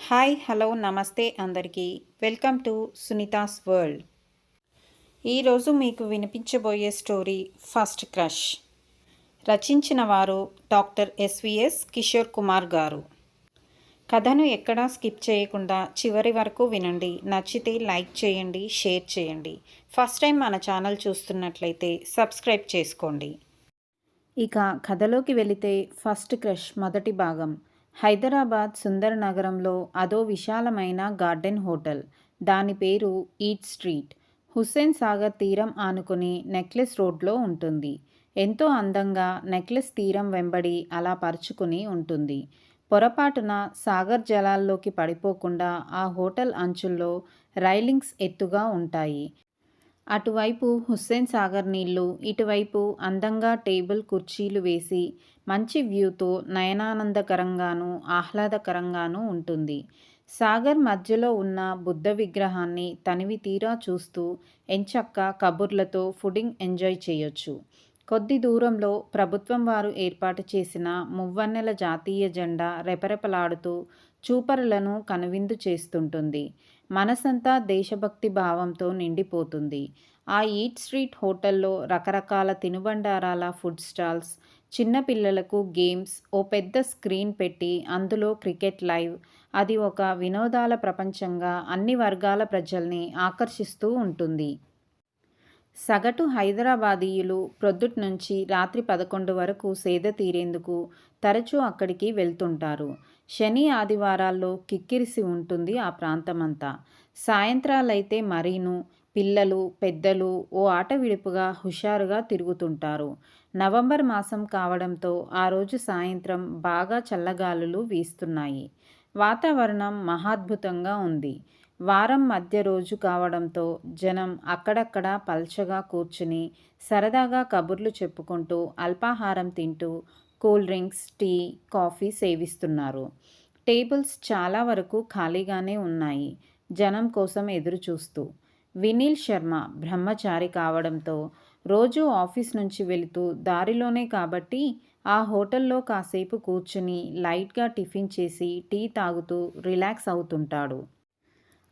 Hi hello నమస్తే అందరికీ welcome to Sunita's world. ఈరోజు మీకు వినిపించబోయే స్టోరీ ఫస్ట్ క్రష్. రచించిన వారు డాక్టర్ ఎస్విఎస్ కిషోర్ కుమార్ గారు. కథను ఎక్కడా స్కిప్ చేయకుండా చివరి వరకు వినండి. నచ్చితే లైక్ చేయండి, షేర్ చేయండి. ఫస్ట్ టైం మన ఛానల్ చూస్తున్నట్లయితే సబ్స్క్రైబ్ చేసుకోండి. ఇక కథలోకి వెళితే ఫస్ట్ క్రష్ మొదటి భాగం. హైదరాబాద్ సుందర్ నగరంలో అదో విశాలమైన గార్డెన్ హోటల్. దాని పేరు ఈట్ స్ట్రీట్. హుస్సేన్ సాగర్ తీరం ఆనుకుని నెక్లెస్ రోడ్లో ఉంటుంది. ఎంతో అందంగా నెక్లెస్ తీరం వెంబడి అలా పరుచుకుని ఉంటుంది. పొరపాటున సాగర్ జలాల్లోకి పడిపోకుండా ఆ హోటల్ అంచుల్లో రైలింగ్స్ ఎత్తుగా ఉంటాయి. అటువైపు హుస్సేన్ సాగర్ నీళ్లు, ఇటువైపు అందంగా టేబుల్ కుర్చీలు వేసి మంచి వ్యూతో నయనానందకరంగానూ ఆహ్లాదకరంగానూ ఉంటుంది. సాగర్ మధ్యలో ఉన్న బుద్ధ విగ్రహాన్ని తనివి తీరా చూస్తూ ఎంచక్కా కబుర్లతో ఫుడింగ్ ఎంజాయ్ చేయొచ్చు. కొద్ది దూరంలో ప్రభుత్వం వారు ఏర్పాటు చేసిన మువ్వన్నెల జాతీయ జెండా రెపరెపలాడుతూ చూపరులను కనువిందు చేస్తుంటుంది. మనసంతా దేశభక్తి భావంతో నిండిపోతుంది. ఆ ఈట్ స్ట్రీట్ హోటల్లో రకరకాల తినుబండారాల ఫుడ్ స్టాల్స్, చిన్నపిల్లలకు గేమ్స్, ఓ పెద్ద స్క్రీన్ పెట్టి అందులో క్రికెట్ లైవ్. అది ఒక వినోదాల ప్రపంచంగా అన్ని వర్గాల ప్రజల్ని ఆకర్షిస్తూ ఉంటుంది. సగటు హైదరాబాదీయులు ప్రొద్దుట్నుంచి రాత్రి 11 వరకు సేద తీరేందుకు తరచూ అక్కడికి వెళ్తుంటారు. శని ఆదివారాల్లో కిక్కిరిసి ఉంటుంది ఆ ప్రాంతమంతా. సాయంత్రాలైతే మరీను. పిల్లలు పెద్దలు ఓ ఆట విడుపుగా హుషారుగా తిరుగుతుంటారు. నవంబర్ మాసం కావడంతో ఆ రోజు సాయంత్రం బాగా చల్లగాలులు వీస్తున్నాయి. వాతావరణం మహాద్భుతంగా ఉంది. వారం మధ్య రోజు కావడంతో జనం అక్కడక్కడ పల్చగా కూర్చుని సరదాగా కబుర్లు చెప్పుకుంటూ అల్పాహారం తింటూ కూల్ డ్రింక్స్, టీ, కాఫీ సేవిస్తున్నారు. టేబుల్స్ చాలా వరకు ఖాళీగానే ఉన్నాయి, జనం కోసం ఎదురు చూస్తూ. వినీల్ శర్మ బ్రహ్మచారి కావడంతో రోజూ ఆఫీస్ నుంచి వెళుతూ దారిలోనే కాబట్టి ఆ హోటల్లో కాసేపు కూర్చుని లైట్గా టిఫిన్ చేసి టీ తాగుతూ రిలాక్స్ అవుతుంటాడు.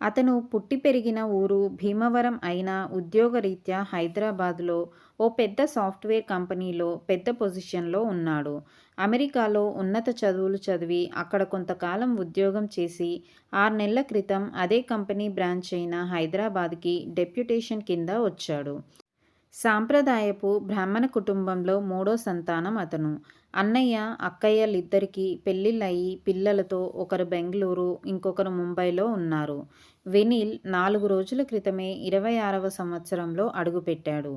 అతను పుట్టి పెరిగిన ఊరు భీమవరం అయినా ఉద్యోగరీత్యా హైదరాబాద్లో ఓ పెద్ద సాఫ్ట్వేర్ కంపెనీలో పెద్ద పొజిషన్లో ఉన్నాడు. అమెరికాలో ఉన్నత చదువులు చదివి అక్కడ కొంతకాలం ఉద్యోగం చేసి 6 నెలల క్రితం అదే కంపెనీ బ్రాంచ్ అయిన హైదరాబాద్కి డెప్యుటేషన్ కింద వచ్చాడు. సాంప్రదాయపు బ్రాహ్మణ కుటుంబంలో మూడో సంతానం అతను. అన్నయ్య, అక్కయ్యలిద్దరికీ పెళ్ళిళ్ళయి పిల్లలతో ఒకరు బెంగళూరు, ఇంకొకరు ముంబైలో ఉన్నారు. వినీల్ 4 రోజుల క్రితమే 26వ సంవత్సరంలో అడుగుపెట్టాడు.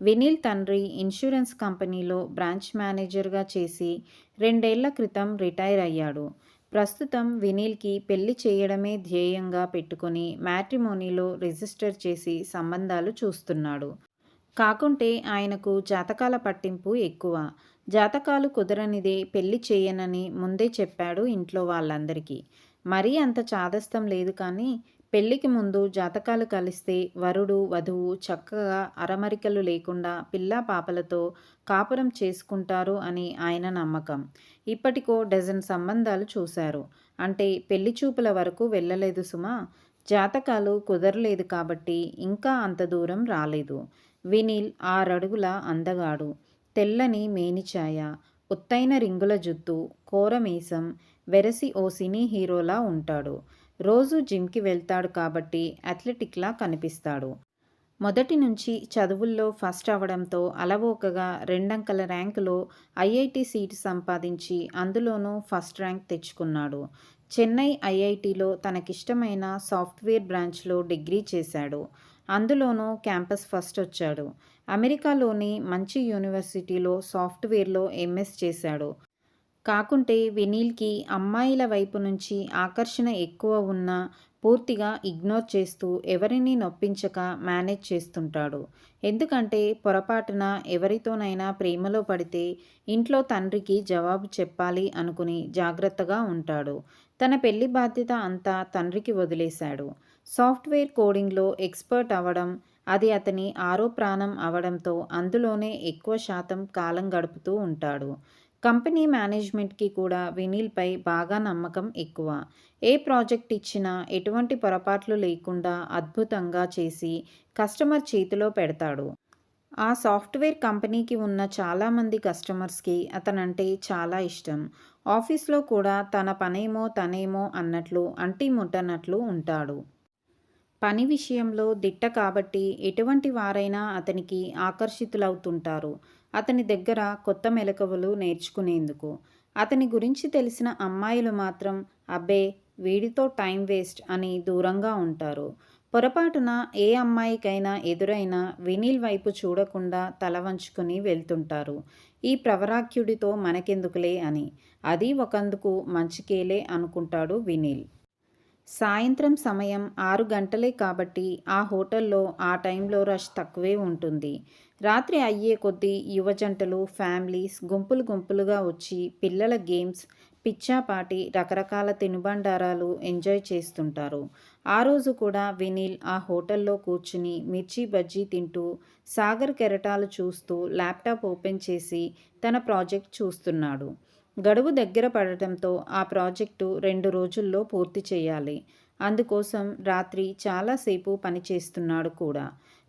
వినీల్ తండ్రి ఇన్సూరెన్స్ కంపెనీలో బ్రాంచ్ మేనేజర్గా చేసి 2 ఏళ్ల క్రితం రిటైర్ అయ్యాడు. ప్రస్తుతం వినీల్కి పెళ్లి చేయడమే ధ్యేయంగా పెట్టుకుని మ్యాట్రిమోనీలో రిజిస్టర్ చేసి సంబంధాలు చూస్తున్నాడు. కాకుంటే ఆయనకు జాతకాల పట్టింపు ఎక్కువ. జాతకాలు కుదరనిదే పెళ్లి చేయనని ముందే చెప్పాడు ఇంట్లో వాళ్ళందరికీ. మరీ అంత చాదస్తం లేదు కానీ పెళ్లికి ముందు జాతకాలు కలిస్తే వరుడు వధువు చక్కగా అరమరికలు లేకుండా పిల్లా పాపలతో కాపురం చేసుకుంటారు అని ఆయన నమ్మకం. ఇప్పటికో డజన్ సంబంధాలు చూశారు. అంటే పెళ్లి చూపుల వరకు వెళ్ళలేదు సుమా. జాతకాలు కుదరలేదు కాబట్టి ఇంకా అంత దూరం రాలేదు. వినీల్ 6 అడుగుల అందగాడు. తెల్లని మేనిఛాయ, ఒత్తైన రింగుల జుత్తు, కోరమీసం, వెరసి ఓ సినీ హీరోలా ఉంటాడు. రోజూ జిమ్కి వెళ్తాడు కాబట్టి అథ్లెటిక్లా కనిపిస్తాడు. మొదటి నుంచి చదువుల్లో ఫస్ట్ అవడంతో అలవోకగా 2 అంకెల ర్యాంకులో ఐఐటి సీటు సంపాదించి అందులోనూ ఫస్ట్ ర్యాంక్ తెచ్చుకున్నాడు. చెన్నై ఐఐటిలో తనకిష్టమైన సాఫ్ట్వేర్ బ్రాంచ్లో డిగ్రీ చేశాడు. అందులోనూ క్యాంపస్ ఫస్ట్ వచ్చాడు. అమెరికాలోని మంచి యూనివర్సిటీలో సాఫ్ట్వేర్లో ఎంఎస్ చేశాడు. కాకుంటే వినీల్కి అమ్మాయిల వైపు నుంచి ఆకర్షణ ఎక్కువ ఉన్నా పూర్తిగా ఇగ్నోర్ చేస్తూ ఎవరినీ నొప్పించక మేనేజ్ చేస్తుంటాడు. ఎందుకంటే పొరపాటున ఎవరితోనైనా ప్రేమలో పడితే ఇంట్లో తండ్రికి జవాబు చెప్పాలి అనుకుని జాగ్రత్తగా ఉంటాడు. తన పెళ్లి బాధ్యత అంతా తండ్రికి వదిలేశాడు. సాఫ్ట్వేర్ కోడింగ్లో ఎక్స్పర్ట్ అవ్వడం, అది అతని ఆరో ప్రాణం అవడంతో అందులోనే ఎక్కువ శాతం కాలం గడుపుతూ ఉంటాడు. కంపెనీ మేనేజ్మెంట్‌కి కూడా వినీల్‌పై బాగా నమ్మకం ఎక్కువ. ఏ ప్రాజెక్ట్ ఇచ్చినా ఎటువంటి పొరపాట్లు లేకుండా అద్భుతంగా చేసి కస్టమర్ చేతిలో పెడతాడు. ఆ సాఫ్ట్‌వేర్ కంపెనీకి ఉన్న చాలామంది కస్టమర్స్‌కి అతనంటే చాలా ఇష్టం. ఆఫీస్‌లో కూడా తన పనేమో తనేమో అన్నట్లు అంటి ముట్టనట్లు ఉంటాడు. పని విషయంలో దిట్ట కాబట్టి ఎటువంటి వారైనా అతనికి ఆకర్షితులవుతుంటారు. అతని దగ్గర కొత్త మెలకువలు నేర్చుకునేందుకు. అతని గురించి తెలిసిన అమ్మాయిలు మాత్రం అబ్బే వీడితో టైం వేస్ట్ అని దూరంగా ఉంటారు. పొరపాటున ఏ అమ్మాయికైనా ఎదురైనా వినీల్ వైపు చూడకుండా తల వంచుకొని వెళ్తుంటారు. ఈ ప్రవరాఖ్యుడితో మనకెందుకులే అని. అది ఒకందుకు మంచికేలే అనుకుంటాడు వినీల్. సాయంత్రం సమయం 6 గంటలే కాబట్టి ఆ హోటల్లో ఆ టైంలో రష్ తక్కువే ఉంటుంది. రాత్రి అయ్యే కొద్దీ యువజంటలు, ఫ్యామిలీస్ గుంపులు గుంపులుగా వచ్చి పిల్లల గేమ్స్, పిచ్చాపాటి, రకరకాల తినుబండారాలు ఎంజాయ్ చేస్తుంటారు. ఆ రోజు కూడా వినీల్ ఆ హోటల్లో కూర్చుని మిర్చి బజ్జీ తింటూ, సాగర్ కెరటాలు చూస్తూ ల్యాప్టాప్ ఓపెన్ చేసి తన ప్రాజెక్ట్ చూస్తున్నాడు. గడువు దగ్గర పడటంతో ఆ ప్రాజెక్టు 2 రోజుల్లో పూర్తి చేయాలి. అందుకోసం రాత్రి చాలాసేపు పనిచేస్తున్నాడు కూడా.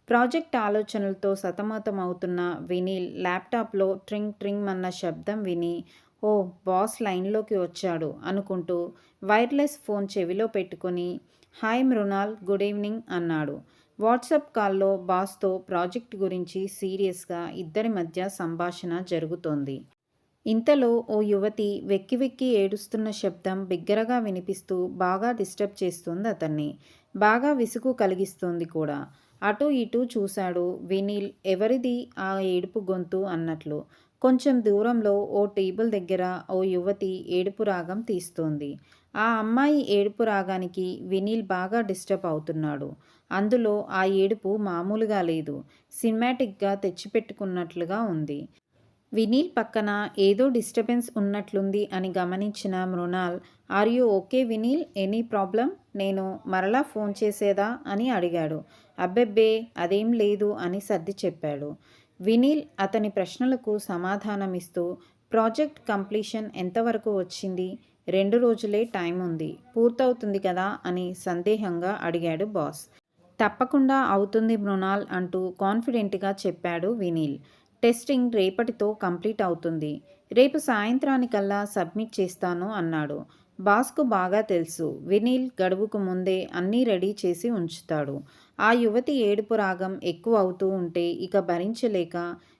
ప్రాజెక్ట్ ఆలోచనలతో సతమతమవుతున్న వినీల్ ల్యాప్టాప్లో ట్రింగ్ ట్రింగ్ అన్న శబ్దం విని ఓ బాస్ లైన్లోకి వచ్చాడు అనుకుంటూ వైర్లెస్ ఫోన్ చెవిలో పెట్టుకుని హాయ్ మృణాల్ గుడ్ ఈవినింగ్ అన్నాడు. వాట్సాప్ కాల్లో బాస్తో ప్రాజెక్ట్ గురించి సీరియస్గా ఇద్దరి మధ్య సంభాషణ జరుగుతోంది. ఇంతలో ఓ యువతి వెక్కి వెక్కి ఏడుస్తున్న శబ్దం బిగ్గరగా వినిపిస్తూ బాగా డిస్టర్బ్ చేస్తుంది అతన్ని. బాగా విసుగు కలిగిస్తోంది కూడా. అటూ ఇటూ చూశాడు వినీల్. ఎవరిది ఆ ఏడుపు గొంతు అన్నట్లు. కొంచెం దూరంలో ఓ టేబుల్ దగ్గర ఓ యువతి ఏడుపు రాగం తీస్తోంది. ఆ అమ్మాయి ఏడుపు రాగానికి వినీల్ బాగా డిస్టర్బ్ అవుతున్నాడు. అందులో ఆ ఏడుపు మామూలుగా లేదు. సినిమాటిక్గా తెచ్చిపెట్టుకున్నట్లుగా ఉంది. వినీల్ పక్కన ఏదో డిస్టర్బెన్స్ ఉన్నట్లుంది అని గమనించిన Mrinal are you okay Vineel any problem నేను మరలా ఫోన్ చేసేదా అని అడిగాడు. అబ్బెబ్బే అదేం లేదు అని సర్ది చెప్పాడు. వినీల్ అతని ప్రశ్నలకు సమాధానమిస్తూ ప్రాజెక్ట్ కంప్లీషన్ ఎంతవరకు వచ్చింది? 2 రోజులే టైం ఉంది. పూర్తవుతుంది కదా అని సందేహంగా అడిగాడు బాస్. తప్పకుండా అవుతుంది మృణాల్ అంటూ కాన్ఫిడెంట్గా చెప్పాడు వినీల్. టెస్టింగ్ రేపటితో కంప్లీట్ అవుతుంది. రేపు సాయంత్రానికల్లా సబ్మిట్ చేస్తాను అన్నాడు. బాస్కు బాగా తెలుసు వినీల్ గడువుకు ముందే అన్నీ రెడీ చేసి ఉంచుతాడు. ఆ యువతి ఏడుపు రాగం ఎక్కువ అవుతూ ఉంటే ఇక భరించలేక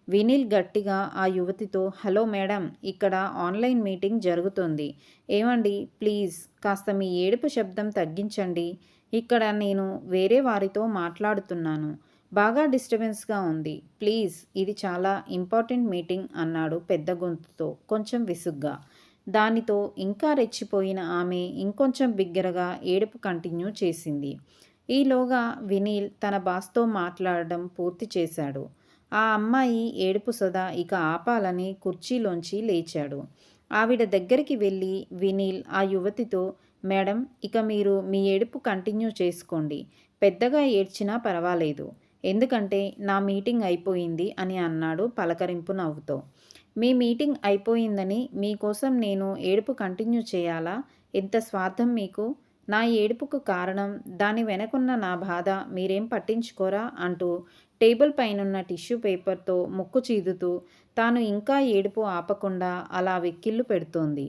వినీల్ గట్టిగా ఆ యువతితో హలో మేడం ఇక్కడ ఆన్లైన్ మీటింగ్ జరుగుతుంది. ఏమండి ప్లీజ్ కాస్త మీ ఏడుపు శబ్దం తగ్గించండి. ఇక్కడ నేను వేరే వారితో మాట్లాడుతున్నాను. బాగా డిస్టర్బెన్స్గా ఉంది. ప్లీజ్ ఇది చాలా ఇంపార్టెంట్ మీటింగ్ అన్నాడు పెద్ద గొంతుతో కొంచెం విసుగ్గా. దానితో ఇంకా రెచ్చిపోయిన ఆమె ఇంకొంచెం బిగ్గరగా ఏడుపు కంటిన్యూ చేసింది. ఈలోగా వినీల్ తన బాస్తో మాట్లాడడం పూర్తి చేశాడు. ఆ అమ్మాయి ఏడుపు సొద ఇక ఆపాలని కుర్చీలోంచి లేచాడు. ఆవిడ దగ్గరికి వెళ్ళి వినీల్ ఆ యువతితో మేడం ఇక మీరు మీ ఏడుపు కంటిన్యూ చేసుకోండి. పెద్దగా ఏడ్చినా పర్వాలేదు. ఎందుకంటే నా మీటింగ్ అయిపోయింది అని అన్నాడు పలకరింపు నవ్వుతో. మీ మీటింగ్ అయిపోయిందని మీకోసం నేను ఏడుపు కంటిన్యూ చేయాలా? ఎంత స్వార్థం మీకు? నా ఏడుపుకు కారణం దాని వెనకున్న నా బాధ మీరేం పట్టించుకోరా అంటూ టేబుల్ పైనున్న టిష్యూ పేపర్తో ముక్కు చీదుతూ తాను ఇంకా ఏడుపు ఆపకుండా అలా వెక్కిళ్ళు పెడుతోంది.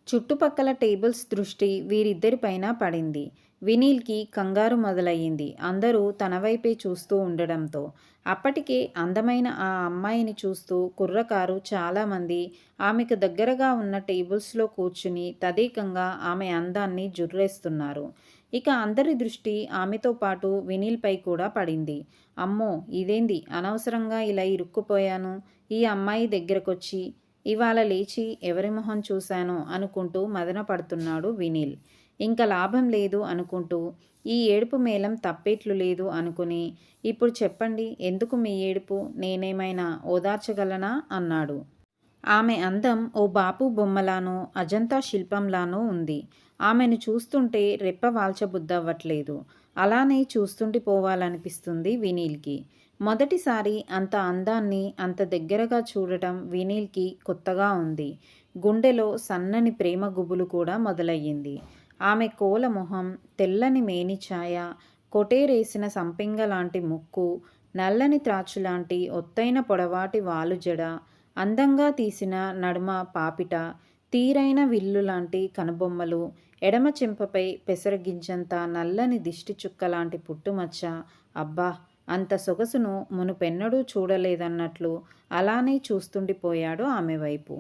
చుట్టుపక్కల టేబుల్స్ దృష్టి వీరిద్దరిపైన పడింది. వినీల్కి కంగారు మొదలయ్యింది అందరూ తన వైపే చూస్తూ ఉండడంతో. అప్పటికే అందమైన ఆ అమ్మాయిని చూస్తూ కుర్రకారు చాలామంది ఆమెకు దగ్గరగా ఉన్న టేబుల్స్లో కూర్చుని తదేకంగా ఆమె అందాన్ని జుర్రేస్తున్నారు. ఇక అందరి దృష్టి ఆమెతో పాటు వినీల్పై కూడా పడింది. అమ్మో ఇదేంది అనవసరంగా ఇలా ఇరుక్కుపోయాను ఈ అమ్మాయి దగ్గరకొచ్చి ఇవాళ లేచి ఎవరి మొహం చూశానో అనుకుంటూ మదన పడుతున్నాడు వినీల్. ఇంక లాభం లేదు అనుకుంటూ ఈ ఏడుపు మేళం తప్పేట్లు లేదు అనుకుని ఇప్పుడు చెప్పండి ఎందుకు మీ ఏడుపు నేనేమైనా ఓదార్చగలనా అన్నాడు. ఆమె అందం ఓ బాపు బొమ్మలానో అజంతా శిల్పంలానో ఉంది. ఆమెను చూస్తుంటే రెప్ప వాల్చబుద్దవ్వట్లేదు. అలానే చూస్తుండిపోవాలనిపిస్తుంది వినీల్కి. మొదటిసారి అంత అందాన్ని అంత దగ్గరగా చూడటం వినీల్కి కొత్తగా ఉంది. గుండెలో సన్నని ప్రేమ గుబులు కూడా మొదలయ్యింది. ఆమె కోల మొహం, తెల్లని మేనిఛాయ, కొటేరేసిన సంపెంగ లాంటి ముక్కు, నల్లని త్రాచులాంటి ఒత్తైన పొడవాటి వాలుజడ, అందంగా తీసిన నడుమ పాపిట, తీరైన విల్లు లాంటి కనుబొమ్మలు, ఎడమ చెంపపై పెసరగింజంత నల్లని దిష్టి చుక్కలాంటి పుట్టుమచ్చ. అబ్బా! అంత సొగసును మునుపెన్నడూ చూడలేదన్నట్లు అలానే చూస్తుండిపోయాడు ఆమె వైపు.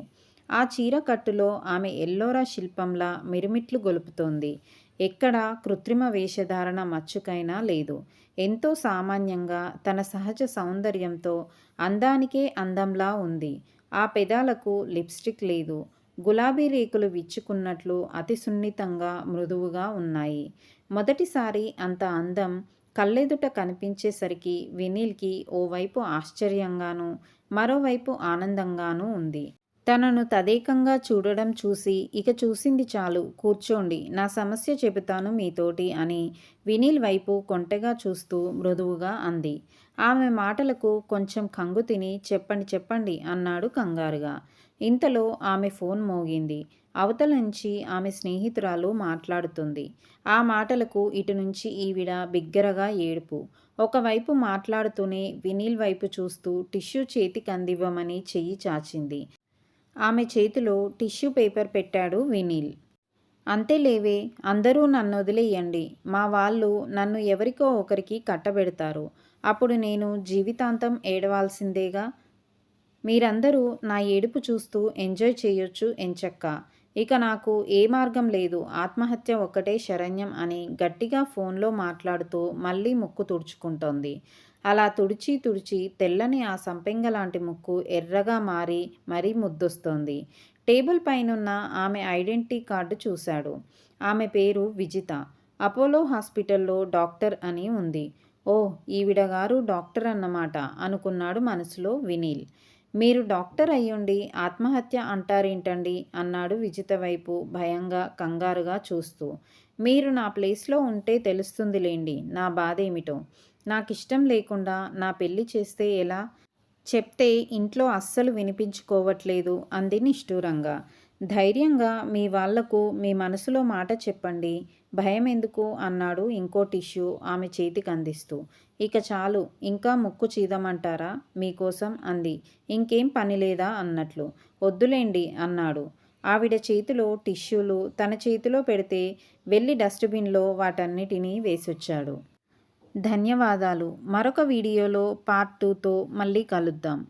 ఆ చీరకట్టులో ఆమె ఎల్లోరా శిల్పంలా మిరుమిట్లు గొలుపుతోంది. ఎక్కడా కృత్రిమ వేషధారణ మచ్చుకైనా లేదు. ఎంతో సామాన్యంగా తన సహజ సౌందర్యంతో అందానికే అందంలా ఉంది. ఆ పెదాలకు లిప్స్టిక్ లేదు. గులాబీ రేకులు విచ్చుకున్నట్లు అతి సున్నితంగా మృదువుగా ఉన్నాయి. మొదటిసారి అంత అందం కళ్ళెదుట కనిపించేసరికి వినీల్కి ఓవైపు ఆశ్చర్యంగానూ మరోవైపు ఆనందంగానూ ఉంది. తనను తదేకంగా చూడడం చూసి ఇక చూసింది చాలు, కూర్చోండి, నా సమస్య చెబుతాను మీతోటి అని వినీల్ వైపు కొంటెగా చూస్తూ మృదువుగా అంది. ఆమె మాటలకు కొంచెం కంగు తిని చెప్పండి చెప్పండి అన్నాడు కంగారుగా. ఇంతలో ఆమె ఫోన్ మోగింది. అవతల నుంచి ఆమె స్నేహితురాలు మాట్లాడుతుంది. ఆ మాటలకు ఇటు నుంచి ఈవిడ బిగ్గరగా ఏడుపు. ఒకవైపు మాట్లాడుతూనే వినీల్ వైపు చూస్తూ టిష్యూ చేతికి అందివ్వమని చెయ్యి చాచింది. ఆమె చేతిలో టిష్యూ పేపర్ పెట్టాడు వినీల్. అంతేలేవే, అందరూ నన్నొదిలేయండి. మా వాళ్ళు నన్ను ఎవరికో ఒకరికి కట్టబెడతారు. అప్పుడు నేను జీవితాంతం ఏడవాల్సిందేగా. మీరందరూ నా ఏడుపు చూస్తూ ఎంజాయ్ చేయొచ్చు ఎంచక్కా. ఇక నాకు ఏ మార్గం లేదు, ఆత్మహత్య ఒక్కటే శరణ్యం అని గట్టిగా ఫోన్లో మాట్లాడుతూ మళ్ళీ ముక్కు తుడుచుకుంటోంది. అలా తుడిచి తుడిచి తెల్లని ఆ సంపెంగ లాంటి ముక్కు ఎర్రగా మారి మరీ ముద్దొస్తోంది. టేబుల్ పైనున్న ఆమె ఐడెంటిటీ కార్డు చూశాడు. ఆమె పేరు విజిత. అపోలో హాస్పిటల్లో డాక్టర్ అని ఉంది. ఓ, ఈవిడ గారు డాక్టర్ అన్నమాట అనుకున్నాడు మనసులో వినీల్. మీరు డాక్టర్ అయ్యుండి ఆత్మహత్య అంటారేంటండి అన్నాడు విజిత వైపు భయంగా కంగారుగా చూస్తూ. మీరు నా ప్లేస్లో ఉంటే తెలుస్తుందిలేండి నా బాధేమిటో. నాకిష్టం లేకుండా నా పెళ్లి చేస్తే ఎలా? చెప్తే ఇంట్లో అస్సలు వినిపించుకోవట్లేదు అంది నిష్ఠూరంగా. ధైర్యంగా మీ వాళ్లకు మీ మనసులో మాట చెప్పండి, భయం ఎందుకు అన్నాడు ఇంకో టిష్యూ ఆమె చేతికి అందిస్తూ. ఇక చాలు, ఇంకా ముక్కు చీదమంటారా మీకోసం అంది ఇంకేం పనిలేదా అన్నట్లు. వద్దులేండి అన్నాడు. ఆవిడ చేతిలో టిష్యూలు తన చేతిలో పెడితే వెళ్ళి డస్ట్బిన్లో వాటన్నిటినీ వేసొచ్చాడు. ధన్యవాదాలు. మరొక వీడియోలో పార్ట్ 2తో మళ్ళీ కలుద్దాం.